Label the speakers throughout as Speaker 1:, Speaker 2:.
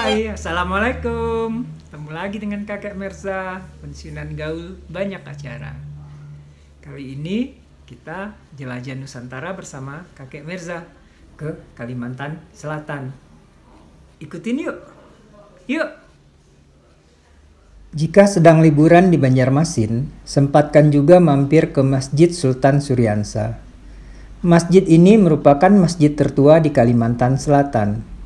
Speaker 1: Hai, Assalamualaikum. Ketemu lagi dengan Kakek Merza, pensiunan gaul banyak acara. Kali ini kita jelajah Nusantara bersama Kakek Merza ke Kalimantan Selatan. Ikutin yuk. Yuk. Jika sedang liburan di Banjarmasin, sempatkan juga mampir ke Masjid Sultan Suryansa. Masjid ini merupakan masjid tertua di Kalimantan Selatan.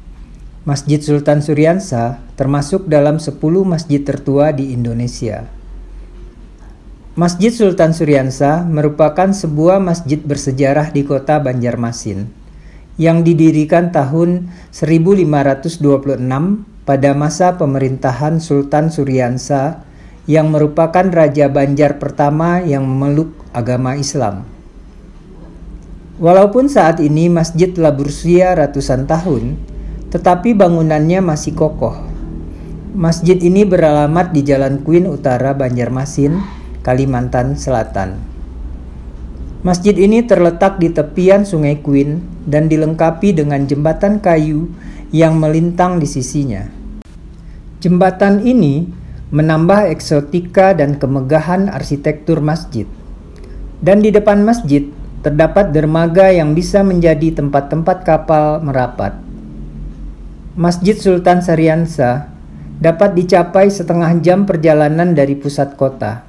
Speaker 1: Masjid Sultan Suryansa termasuk dalam 10 masjid tertua di Indonesia. Masjid Sultan Suryansa merupakan sebuah masjid bersejarah di kota Banjarmasin yang didirikan tahun 1526 pada masa pemerintahan Sultan Suryansa yang merupakan Raja Banjar pertama yang memeluk agama Islam. Walaupun saat ini masjid telah berusia ratusan tahun, tetapi bangunannya masih kokoh. Masjid ini beralamat di Jalan Kuin Utara, Banjarmasin, Kalimantan Selatan. Masjid ini terletak di tepian Sungai Kuin dan dilengkapi dengan jembatan kayu yang melintang di sisinya. Jembatan ini menambah eksotika dan kemegahan arsitektur masjid. Dan di depan masjid terdapat dermaga yang bisa menjadi tempat-tempat kapal merapat. Masjid Sultan Suryansa dapat dicapai setengah jam perjalanan dari pusat kota.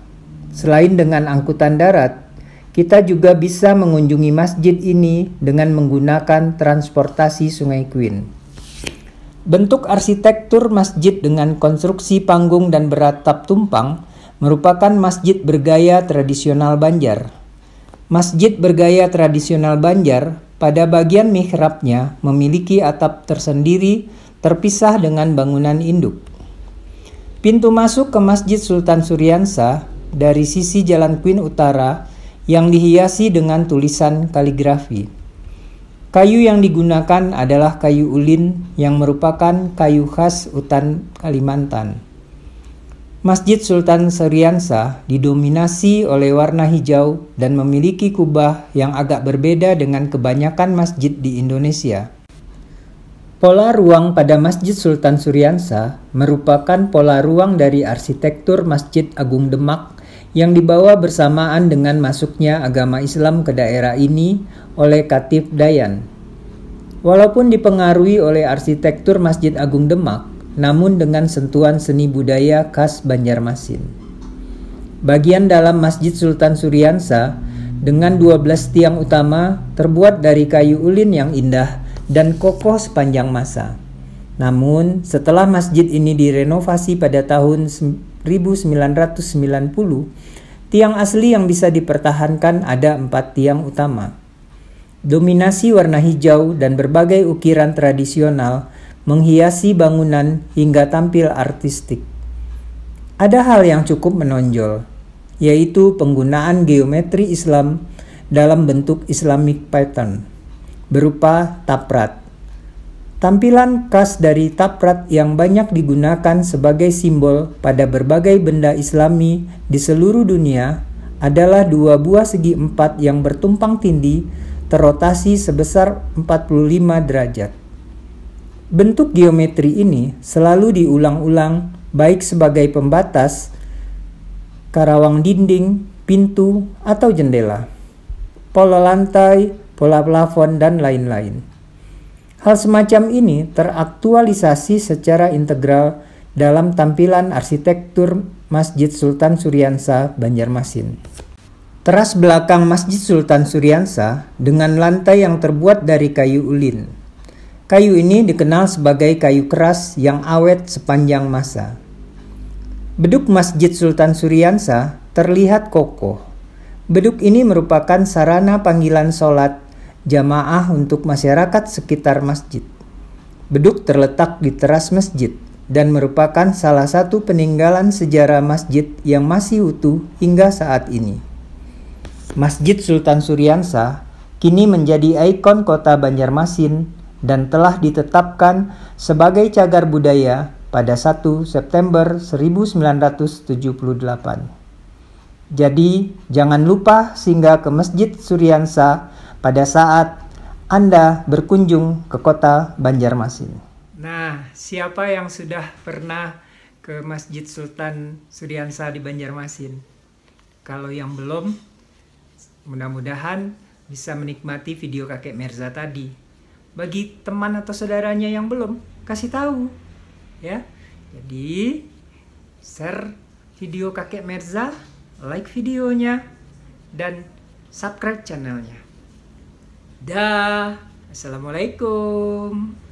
Speaker 1: Selain dengan angkutan darat, kita juga bisa mengunjungi masjid ini dengan menggunakan transportasi Sungai Kuin. Bentuk arsitektur masjid dengan konstruksi panggung dan beratap tumpang merupakan masjid bergaya tradisional Banjar. Masjid bergaya tradisional Banjar pada bagian mihrabnya memiliki atap tersendiri terpisah dengan bangunan induk. Pintu masuk ke Masjid Sultan Suryansa dari sisi Jalan Kuin Utara yang dihiasi dengan tulisan kaligrafi. Kayu yang digunakan adalah kayu ulin yang merupakan kayu khas hutan Kalimantan. Masjid Sultan Suryansa didominasi oleh warna hijau dan memiliki kubah yang agak berbeda dengan kebanyakan masjid di Indonesia. Pola ruang pada Masjid Sultan Suryansa merupakan pola ruang dari arsitektur Masjid Agung Demak yang dibawa bersamaan dengan masuknya agama Islam ke daerah ini oleh Khatib Dayan. Walaupun dipengaruhi oleh arsitektur Masjid Agung Demak, namun dengan sentuhan seni budaya khas Banjarmasin. Bagian dalam Masjid Sultan Suryansa dengan 12 tiang utama terbuat dari kayu ulin yang indah dan kokoh sepanjang masa. Namun, setelah masjid ini direnovasi pada tahun 1990, tiang asli yang bisa dipertahankan ada 4 tiang utama. Dominasi warna hijau dan berbagai ukiran tradisional menghiasi bangunan hingga tampil artistik. Ada hal yang cukup menonjol, yaitu penggunaan geometri Islam dalam bentuk Islamic pattern, berupa taprat. Tampilan khas dari taprat yang banyak digunakan sebagai simbol pada berbagai benda Islami di seluruh dunia adalah 2 buah segi 4 yang bertumpang tindih terotasi sebesar 45 derajat. Bentuk geometri ini selalu diulang-ulang baik sebagai pembatas, karawang dinding, pintu, atau jendela, pola lantai, pola plafon, dan lain-lain. Hal semacam ini teraktualisasi secara integral dalam tampilan arsitektur Masjid Sultan Suryansa, Banjarmasin. Teras belakang Masjid Sultan Suryansa dengan lantai yang terbuat dari kayu ulin. Kayu ini dikenal sebagai kayu keras yang awet sepanjang masa. Beduk Masjid Sultan Suryansa terlihat kokoh. Beduk ini merupakan sarana panggilan sholat jamaah untuk masyarakat sekitar masjid. Beduk terletak di teras masjid dan merupakan salah satu peninggalan sejarah masjid yang masih utuh hingga saat ini. Masjid Sultan Suryansa kini menjadi ikon kota Banjarmasin dan telah ditetapkan sebagai cagar budaya pada 1 September 1978. Jadi, jangan lupa singgah ke Masjid Suryansa pada saat Anda berkunjung ke kota Banjarmasin. Nah, siapa yang sudah pernah ke Masjid Sultan Suryansa di Banjarmasin? Kalau yang belum, mudah-mudahan bisa menikmati video kakek Merza tadi. Bagi teman atau saudaranya yang belum, kasih tahu ya. Jadi share video kakek Merza, like videonya, dan subscribe channelnya. Dah, assalamualaikum.